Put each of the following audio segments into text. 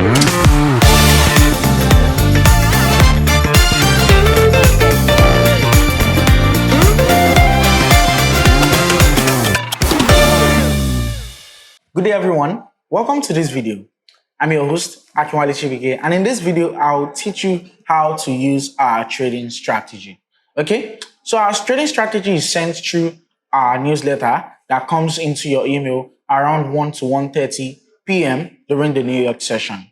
Good day everyone, welcome to this video. I'm your host Akinwale Chibuike, and in this video I'll teach you how to use our trading strategy. Okay, so our trading strategy is sent through our newsletter that comes into your email around 1 to 1:30 p.m. during the New York session.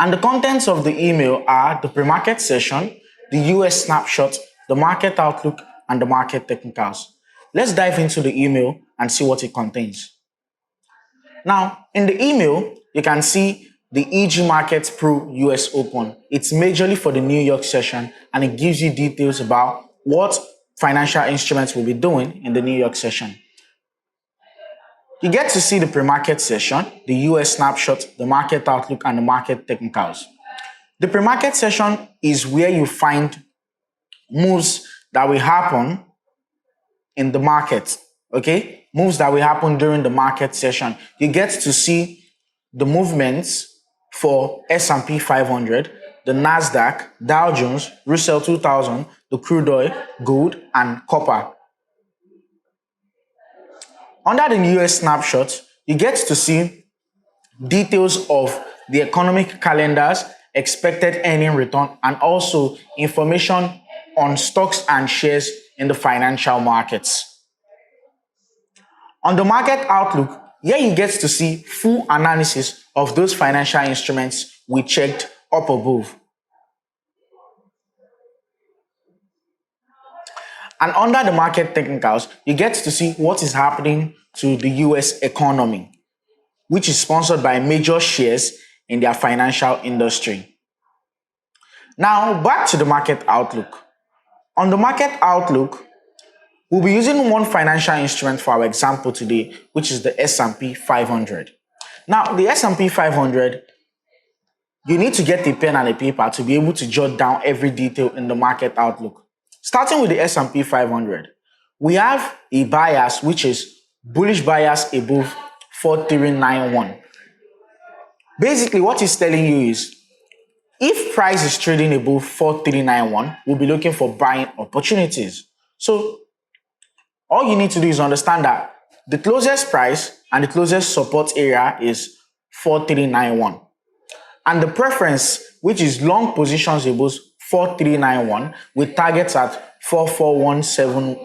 And the contents of the email are the pre-market session, the US snapshot, the market outlook, and the market technicals. Let's dive into the email and see what it contains. Now, in the email, you can see the Egmarkets Pro US Open. It's majorly for the New York session, and it gives you details about what financial instruments will be doing in the New York session. You get to see the pre-market session, the US snapshot, the market outlook, and the market technicals. The pre-market session is where you find moves that will happen in the market, okay? Moves that will happen during the market session. You get to see the movements for S&P 500, the Nasdaq, Dow Jones, Russell 2000, the crude oil, gold, and copper. Under the US snapshot, you get to see details of the economic calendars, expected earning return, and also information on stocks and shares in the financial markets. On the market outlook, here you get to see full analysis of those financial instruments we checked up above. And under the market technicals, you get to see what is happening to the US economy, which is sponsored by major shares in their financial industry. Now, back to the market outlook. On the market outlook, we'll be using one financial instrument for our example today, which is the S&P 500. Now, the S&P 500, you need to get a pen and a paper to be able to jot down every detail in the market outlook. Starting with the S&P 500, we have a bias, which is bullish bias above 4391. Basically, what it's telling you is, if price is trading above 4391, we'll be looking for buying opportunities. So, all you need to do is understand that the closest price and the closest support area is 4391. And the preference, which is long positions above 4391 with targets at 4417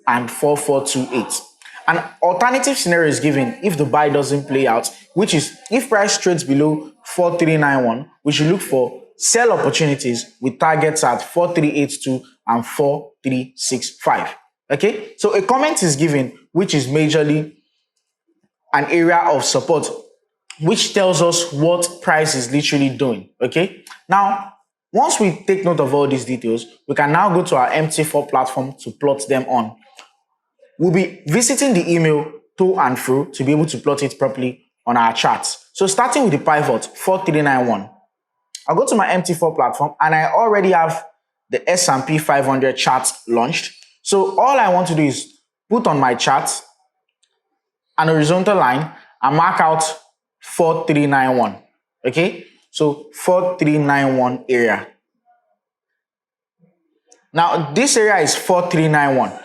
and 4428. An alternative scenario is given if the buy doesn't play out, which is if price trades below 4391, we should look for sell opportunities with targets at 4382 and 4365. Okay, so a comment is given, which is majorly an area of support, which tells us what price is literally doing. Okay, now once we take note of all these details, we can now go to our MT4 platform to plot them on. We'll be visiting the email to and fro to be able to plot it properly on our charts. So starting with the pivot 4391, I'll go to my MT4 platform and I already have the S&P 500 charts launched. So all I want to do is put on my chart an horizontal line and mark out 4391. Okay, so 4391 area. Now this area is 4391.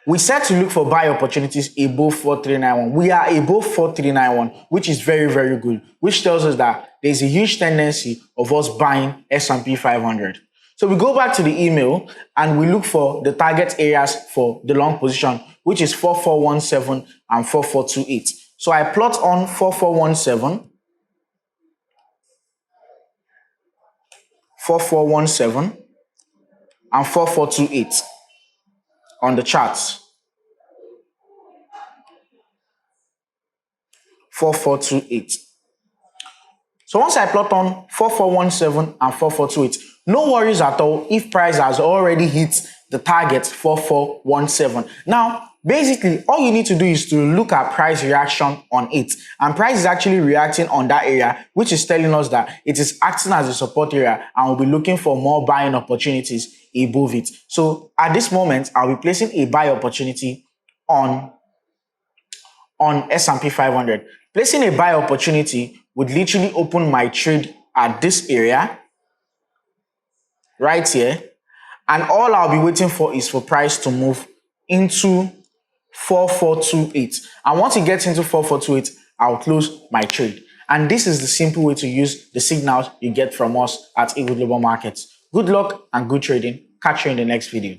We said to look for buy opportunities above 4391. We are above 4391, which is very, very good, which tells us that there's a huge tendency of us buying S&P 500. So we go back to the email and we look for the target areas for the long position, which is 4417 and 4428. So I plot on 4417, 4417, and 4428 on the charts. 4428. So once I plot on 4417 and 4428, no worries at all if price has already hit the target 4417. Now, basically, all you need to do is to look at price reaction on it. And price is actually reacting on that area, which is telling us that it is acting as a support area and we'll be looking for more buying opportunities above it. So at this moment, I'll be placing a buy opportunity on S&P 500. Placing a buy opportunity would literally open my trade at this area, right here, and all I'll be waiting for is for price to move into 4428. And once it gets into 4428, I'll close my trade. And this is the simple way to use the signals you get from us at Eagle Global Markets. Good luck and good trading. Catch you in the next video.